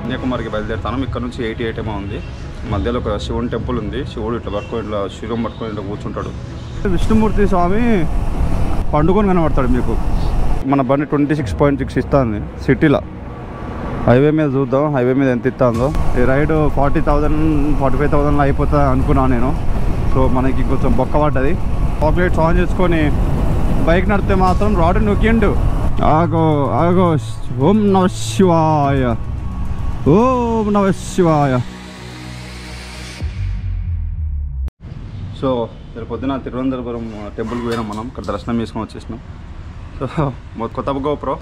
కన్యాకుమారికి బయలుదేరుతాను. ఇక్కడ నుంచి 88 ఏమో ఉంది. మధ్యలో ఒక శివుని టెంపుల్ ఉంది. శివుడు ఇట్లా పట్టుకొని ఇట్లా శివం పట్టుకొని ఇట్లా కూర్చుంటాడు. విష్ణుమూర్తి స్వామి పండుకొని కనబడతాడు మీకు. మన బండి 26.6 ఇస్తుంది సిటీలో. హైవే మీద చూద్దాం, హైవే మీద ఎంత ఇస్తుందో. ఈ రైడ్ 40,000 45,000 అయిపోతుంది అనుకున్నాను నేను. సో మనకి కొంచెం బొక్క పడ్డది. చాక్లెట్స్ ఆన్ చేసుకొని బైక్ నడితే మాత్రం రాడ్ నొక్కిండు. ఆగో ఆగో. ఓం నమ శివాయ, ఓం నమ శివాయ. సో పొద్దున తిరువనంతపురం టెంపుల్కి పోయినాం మనం. ఇక్కడ దర్శనం చేసుకొని వచ్చేసినాం. సో కొత్త గోప్రో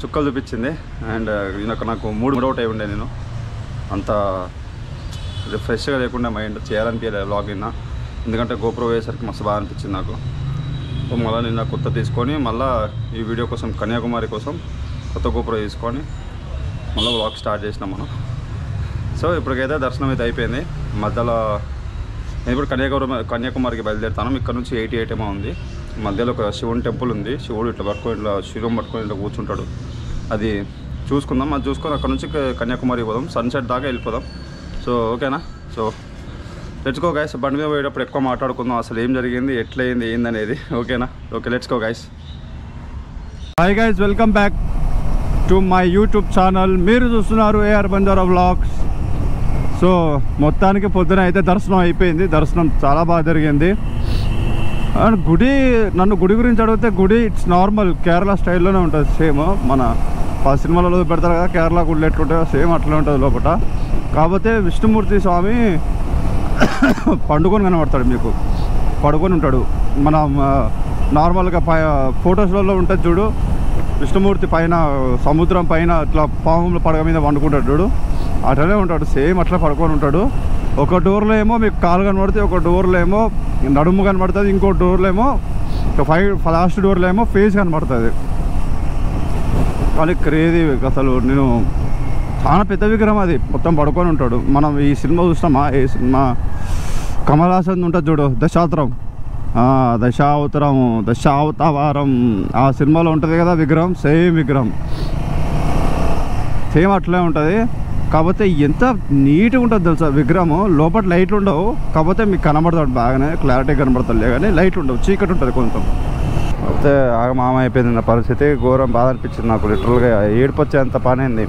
చుక్కలు చూపించింది. అండ్ నాకు మూడౌట్ అయి ఉండే. నేను అంత ఫ్రెష్గా లేకుండా మైండ్ చేయాలనిపించలేదు వ్లాగ్ నిన్న. ఎందుకంటే గోప్రో వేసరికి మస్తు బాగా అనిపించింది నాకు. సో మళ్ళీ నిన్న కొత్త తీసుకొని మళ్ళీ ఈ వీడియో కోసం కన్యాకుమారి కోసం కొత్త గోప్రో తీసుకొని మళ్ళీ వ్లాగ్ స్టార్ట్ చేసినాం మనం. సో ఇప్పటికైతే దర్శనం అయితే అయిపోయింది. మధ్యలో నేను ఇప్పుడు కన్యాకుమారికి బయలుదేరుతాను. ఇక్కడ నుంచి 88 ఏమో ఉంది. మధ్యలో ఒక శివుని టెంపుల్ ఉంది. శివుడు ఇట్లా పట్టుకొని ఇట్లా శివం పట్టుకొని ఇట్లా కూర్చుంటాడు. అది చూసుకుందాం. అది చూసుకొని అక్కడ నుంచి కన్యాకుమారికి పోదాం. సన్సెట్ దాకా వెళ్ళిపోదాం. సో ఓకేనా? So let's go guys. బండి మీద పోయేటప్పుడు ఎక్కువ మాట్లాడుకుందాం, అసలు ఏం జరిగింది, ఎట్లయింది, ఏందనేది. ఓకేనా? Okay, let's go guys. Hi guys, welcome back to my YouTube channel. మీరు చూస్తున్నారు AR బంజారా వ్లాగ్స్. సో మొత్తానికి పొద్దున అయితే దర్శనం అయిపోయింది. దర్శనం చాలా బాగా జరిగింది. అండ్ నన్ను గుడి గురించి అడిగితే గుడి ఇట్స్ నార్మల్ కేరళ స్టైల్లోనే ఉంటుంది. సేమ్ మన సినిమాలలో పెడతారు కదా కేరళ గుళ్ళు ఎట్లుంటాయో సేమ్ అట్లా ఉంటుంది లోపల. కాకపోతే విష్ణుమూర్తి స్వామి పండుకొని కనబడతాడు మీకు. పడుకొని ఉంటాడు. మన నార్మల్గా ఫొటోస్లలో ఉంటుంది చూడు, విష్ణుమూర్తి పైన సముద్రం పైన ఇట్లా పాముల పడగ మీద వండుకుంటాడు చూడు, అట్లనే ఉంటాడు. సేమ్ అట్లా పడుకొని ఉంటాడు. ఒక డోర్లో ఏమో మీకు కాలు కనబడుతుంది, ఒక డోర్లో ఏమో నడుము కనబడుతుంది, ఇంకో డోర్లో ఏమో లాస్ట్ డోర్లో ఏమో ఫేస్ కనబడుతుంది. కానీ క్రేజీ అసలు. నేను చాలా పెద్ద విగ్రహం అది, మొత్తం పడుకొని ఉంటాడు. మనం ఈ సినిమా చూస్తామా, ఏ సినిమా కమల్ హాసన్ ఉంటుంది చూడు, దశావతారం, ఆ సినిమాలో ఉంటుంది కదా విగ్రహం, సేమ్ విగ్రహం, సేమ్ అట్లే ఉంటుంది. కాకపోతే ఎంత నీట్గా ఉంటుంది తెలుసా విగ్రహము. లోపల లైట్లు ఉండవు, కాకపోతే మీకు కనబడతాడు బాగానే, క్లారిటీ కనబడతాడు. కానీ లైట్లు ఉండవు, చీకటి ఉంటుంది కొంచెం. అయితే మామ అయిపోయింది నా పరిస్థితి. ఘోరం బాధ అనిపించింది నాకు. లిటరల్గా ఏడుపు వచ్చేంత పని అయింది.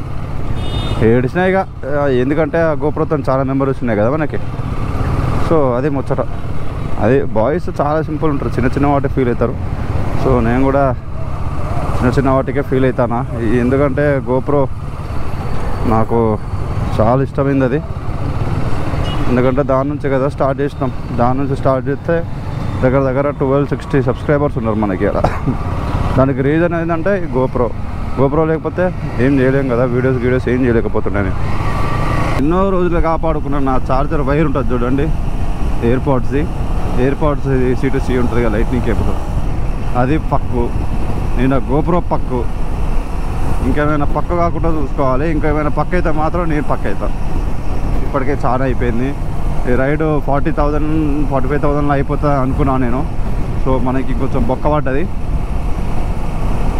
ఏడిచినాయి ఇక. ఎందుకంటే ఆ గోప్రోతో చాలా మెమరీస్ ఉన్నాయి కదా మనకి. సో అది ముచ్చట. అది బాయ్స్ చాలా సింపుల్ ఉంటారు, చిన్న చిన్న వాటికి ఫీల్ అవుతారు. సో నేను కూడా చిన్న చిన్న వాటికే ఫీల్ అవుతానా. ఎందుకంటే గోప్రో నాకు చాలా ఇష్టమైంది అది. ఎందుకంటే దాని నుంచి కదా స్టార్ట్ చేసినాం. దాని నుంచి స్టార్ట్ చేస్తే దగ్గర 1260 సబ్స్క్రైబర్స్ ఉన్నారు మనకి అలా. దానికి రీజన్ ఏంటంటే గోప్రో లేకపోతే ఏం చేయలేం కదా, వీడియోస్ ఏం చేయలేకపోతున్నాను. ఎన్నో రోజులు కాపాడుకున్నాను. నా చార్జర్ వైర్ ఉంటుంది చూడండి, ఎయిర్పాడ్స్ C2C ఉంటుంది కదా, లైట్నింగ్ కేబుల్, అది పక్కు. నేను గోప్రో పక్కు. ఇంకేమైనా పక్క కాకుండా చూసుకోవాలి. ఇంకేమైనా పక్క అయితే మాత్రం నేను పక్క అవుతాను. ఇప్పటికే చాలా అయిపోయింది. ఈ రైడ్ 40,000 45,000 అయిపోతుంది అనుకున్నాను నేను. సో మనకి కొంచెం బొక్క పడ్డది,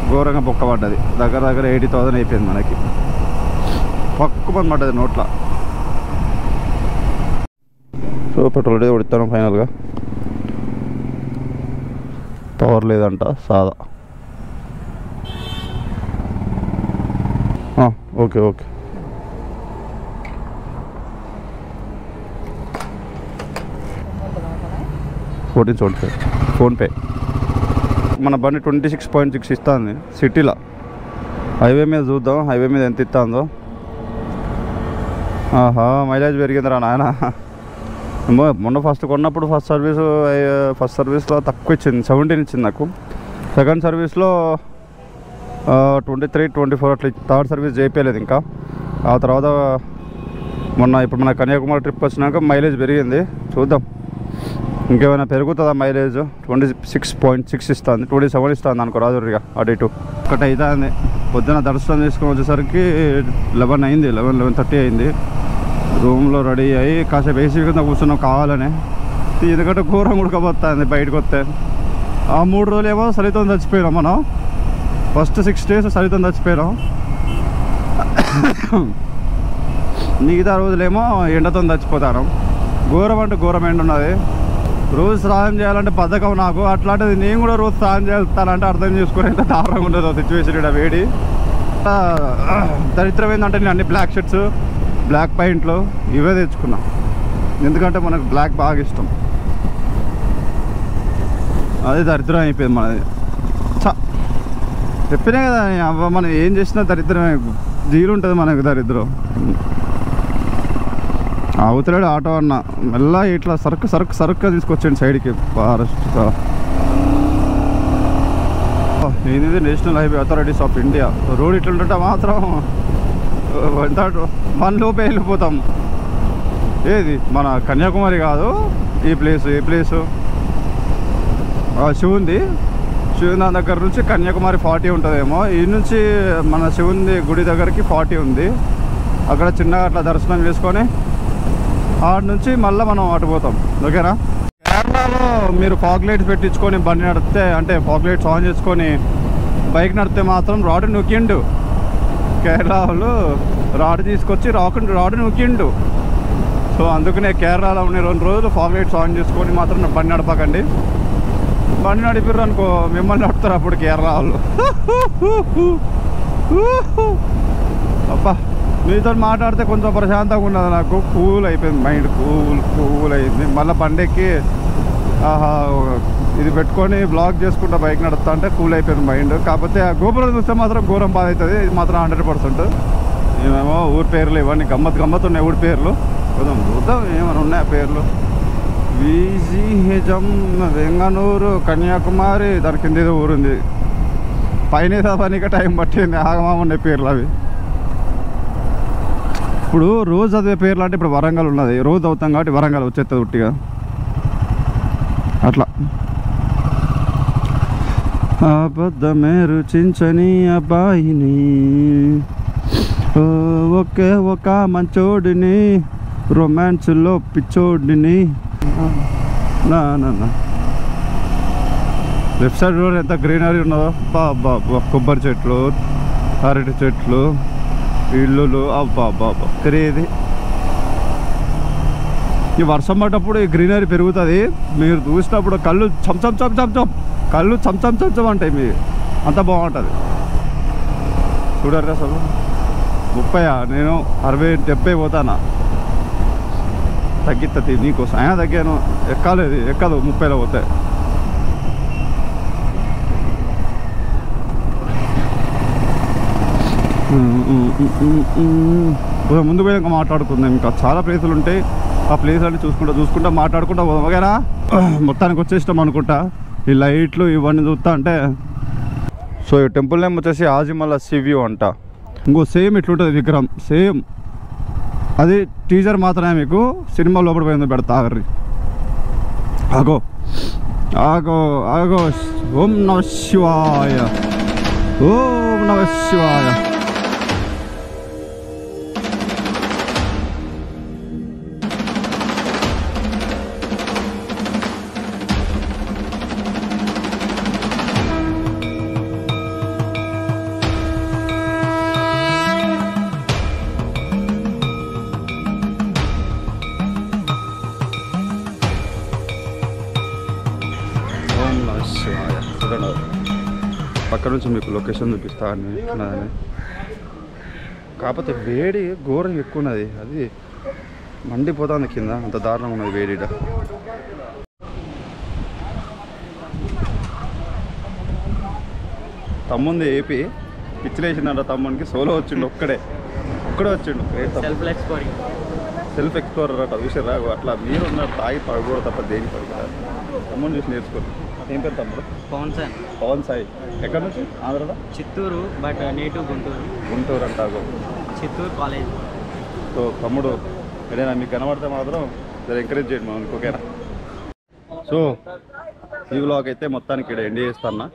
ఘోరంగా బొక్క పడ్డది. దగ్గర 80,000 అయిపోయింది మనకి. పక్కు పని పడ్డది నోట్ల. సో పెట్రోల్ అయితే కొడతాను ఫైనల్గా. పవర్ లేదంట, సాదా. Okay 1475 PhonePe. మన బండి 26.6 ఇస్తుంది సిటీలో. హైవే మీద చూద్దాం, హైవే మీద ఎంత ఇస్తుందో. మైలేజ్ పెరిగిందిరా నాయన. మొన్న కొన్నప్పుడు ఫస్ట్ సర్వీస్లో తక్కువ ఇచ్చింది, 17 ఇచ్చింది నాకు. సెకండ్ సర్వీస్లో 23 24 అట్లా. థర్డ్ సర్వీస్ చేయించలేదు ఇంకా. ఆ తర్వాత ఇప్పుడు మన కన్యాకుమారి ట్రిప్ వచ్చినాక మైలేజ్ పెరిగింది. చూద్దాం ఇంకేమైనా పెరుగుతుందా మైలేజ్. 26.6 ఇస్తుంది, 27 ఇస్తుంది అనుకో రాజురిగా అటు ఇటు. ఒకటి అవుతుంది. పొద్దున దర్శనం చేసుకొని వచ్చేసరికి 11 అయింది, 11:30 అయింది. రూమ్లో రెడీ అయ్యి కాసేపు ఏసీ కింద కూర్చున్నాం కావాలని. ఎందుకంటే ఘోరం ఉడకపోతుంది బయటకు వస్తే. ఆ 3 రోజులు ఏమో చలితో చచ్చిపోయినాం మనం. First 6 days చలితో చచ్చిపోయినాం. మిగతా రోజులేమో ఎండతో చచ్చిపోతాను. ఘోరం అంటే ఘోరం ఎండ ఉన్నది. రోజు స్నానం చేయాలంటే బద్ధకం నాకు. అట్లాంటిది నేను కూడా రోజు స్నానం చేస్తానంటే అర్థం చేసుకుని ఎంత దారుణంగా ఉండదు సిచ్యువేషన్. ఇక్కడ వేడి దరిద్రం ఏంటంటే నేను అన్ని బ్లాక్ షర్ట్స్, బ్లాక్ ప్యాంట్లు ఇవే తెచ్చుకున్నా. ఎందుకంటే మనకు బ్లాక్ బాగా ఇష్టం. అదే దరిద్రం అయిపోయింది మనది. చెప్పినా కదా మనం ఏం చేసినా దరిద్రమే, జీలు ఉంటుంది మనకు దరిద్రం. అవతలాడు ఆటో అన్న మెల్ల ఇట్లా సరుకుగా తీసుకొచ్చాడు సైడ్కి. ఫారెస్ట్ ఇది national highway authorities of India. Road ఇట్లుంటే మాత్రం ఎంత 1 లోపే వెళ్ళిపోతాం. ఏది మన కన్యాకుమారి కాదు ఈ ప్లేసు శివుంది దగ్గర నుంచి కన్యాకుమారి 40 ఉంటుందేమో. ఈ నుంచి మన శివుంది గుడి దగ్గరికి 40 ఉంది. అక్కడ చిన్నగా అట్లా దర్శనం చేసుకొని ఆడ నుంచి మళ్ళీ మనం అటు పోతాం. ఓకేనా? కేరళలో మీరు ఫాగ్ లైట్స్ పెట్టించుకొని బండి నడిపితే, అంటే ఫాగ్ లైట్స్ ఆన్ చేసుకొని బైక్ నడిపితే మాత్రం రాడ్ నొక్కిండు. కేరళ వాళ్ళు రాడ్ తీసుకొచ్చి రాడ్ నొక్కిండు. సో అందుకనే కేరళలో ఉన్న 2 రోజులు ఫాగ్ లైట్స్ ఆన్ చేసుకొని మాత్రం బండి నడపకండి. బండి నడిపిర్రు అనుకో మిమ్మల్ని నడుపుతారు అప్పుడు కేరళ వాళ్ళు. అబ్బా మీతో మాట్లాడితే కొంచెం ప్రశాంతంగా ఉన్నది. నాకు కూల్ అయిపోయింది మైండ్, కూల్ అయింది. మళ్ళీ బండెక్కి ఇది పెట్టుకొని బ్లాక్ చేసుకుంటా బైక్ నడుపుతా అంటే కూల్ అయిపోయింది మైండ్. కాకపోతే ఆ గోపురం చూస్తే మాత్రం ఘోరం బాధ అవుతుంది. ఇది మాత్రం 100%. మేమేమో ఊరి పేర్లు ఇవన్నీ గమ్మత్తు ఉన్నాయి. ఊరి పేర్లు చూద్దాం ఏమైనా ఉన్నాయి పేర్లు. విజిహెజం, వెంగనూరు, కన్యాకుమారి, దాని కింద ఏదో ఊరుంది. పైన పనికి టైం పట్టింది. ఆగమా ఉన్నాయి పేర్లు అవి. ఇప్పుడు రోజు చదివే పేర్లు అంటే ఇప్పుడు వరంగల్ ఉన్నది, రోజు అవుతాం కాబట్టి వరంగల్ వచ్చేస్తుంది ఉట్టిగా అట్లా. అబద్ధమే రుచించని అబ్బాయిని, ఒకే ఒక మంచోడిని, రొమాన్స్లో పిచ్చోడిని. లెఫ్ట్ సైడ్ రోడ్ ఎంత గ్రీనరీ ఉన్నదో. బాబా కొబ్బరి చెట్లు, అరటి చెట్లు, ఇల్లులు. అబ్బా తిరిగేది. ఈ వర్షం పడ్డప్పుడు ఈ గ్రీనరీ పెరుగుతుంది. మీరు చూసినప్పుడు కళ్ళు కళ్ళు చంచం అంటాయి. మీ అంత బాగుంటుంది. చూడరు అసలు 30 నేను 60-70 పోతానా. తగ్గిస్తుంది నీకోసం అయినా తగ్గాను. ఎక్కదు 30లో పోతే. ముందు పోయి ఇంకా మాట్లాడుకుందాం. ఇంకా చాలా ప్లేసులు ఉంటాయి. ఆ ప్లేస్ అన్ని చూసుకుంటా మాట్లాడుకుంటా పోదాం. ఓకేనా? మొత్తానికి వచ్చేసినాం అనుకుంటా. ఈ లైట్లు ఇవన్నీ చూస్తా అంటే. సో ఈ టెంపుల్ నేమ్ వచ్చేసి ఆజిమల్ల శివ్యూ అంట. ఇంకో సేమ్ ఇట్లుంటుంది విగ్రహం, సేమ్. అది టీజర్ మాత్రమే, మీకు సినిమా లోపల పోయిందో పెడతా. ఆగో ఓం నమ శివాయ, ఓం నమ శివాయ. పక్క నుంచి మీకు లొకేషన్ చూపిస్తా అని. కాకపోతే వేడి ఘోరం ఎక్కువ ఉన్నది. అది మండిపోతుంది కింద, అంత దారుణంగా ఉన్నది వేడి. తమ్ముంది ఏపీ పిచ్చిలేసిందంట. తమ్మునికి సోలో వచ్చిండు, ఒక్కడే వచ్చిండు. సెల్ఫ్ ఎక్స్ప్లోరర్ అట్లా చూసారా? అట్లా మీరు ఉన్నారు. తాగి పడకూడదు తప్ప దేని పడకూడదు. తమ్ముని చూసి నేర్చుకోరు. ఏం పేరు తమ్ముడు? పవన్ సాయి. ఎక్కడ నుంచి? ఆంధ్రలో చిత్తూరు, బట్ నేటివ్ గుంటూరు అంటారు. చిత్తూరు కాలేజ్. సో తమ్ముడు ఏదైనా మీకు కనబడితే మాత్రం ఎంకరేజ్ చేయండి మనకి. ఓకేనా? సో ఈ వ్లాగ్ అయితే మొత్తానికి ఇక్కడ ఎండ్ చేస్తాను.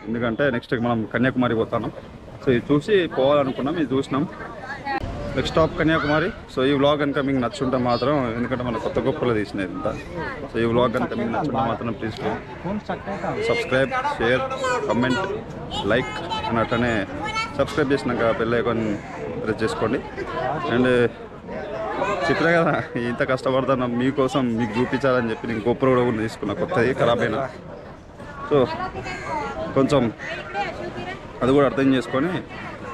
ఎందుకంటే నెక్స్ట్ మనం కన్యాకుమారి పోతాను. సో ఇది చూసి పోవాలనుకున్నాం, ఇది చూసినాం. Next stop Kanyakumari. సో ఈ వ్లాగ్ కనుక మీకు నచ్చుంటే మాత్రం, ఎందుకంటే మన కొత్త గొప్పలో తీసినది ఇంత. సో ఈ వ్లాగ్ కనుక మీకు నచ్చుంటే మాత్రం please subscribe, share, comment, like అని అట్లనే సబ్స్క్రైబ్ చేసినాక బెల్ ఐకాన్ ప్రెస్ చేసుకోండి. అండ్ చెప్పినా కదా ఇంత కష్టపడుతున్నా మీకోసం మీకు చూపించాలని చెప్పి నేను గోప్రో కూడా తీసుకున్నా, కొత్తది ఖరాబ్ అయినా. సో కొంచెం అది కూడా అర్థం చేసుకొని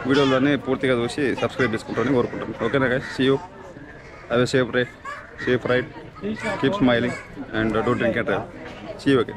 వీడియోలన్నీ పూర్తిగా చూసి సబ్స్క్రైబ్ చేసుకుంటారని కోరుకుంటాను. ఓకేనా guys, see you, have a safe ride, keep smiling and don't drink and drive. See you. Okay.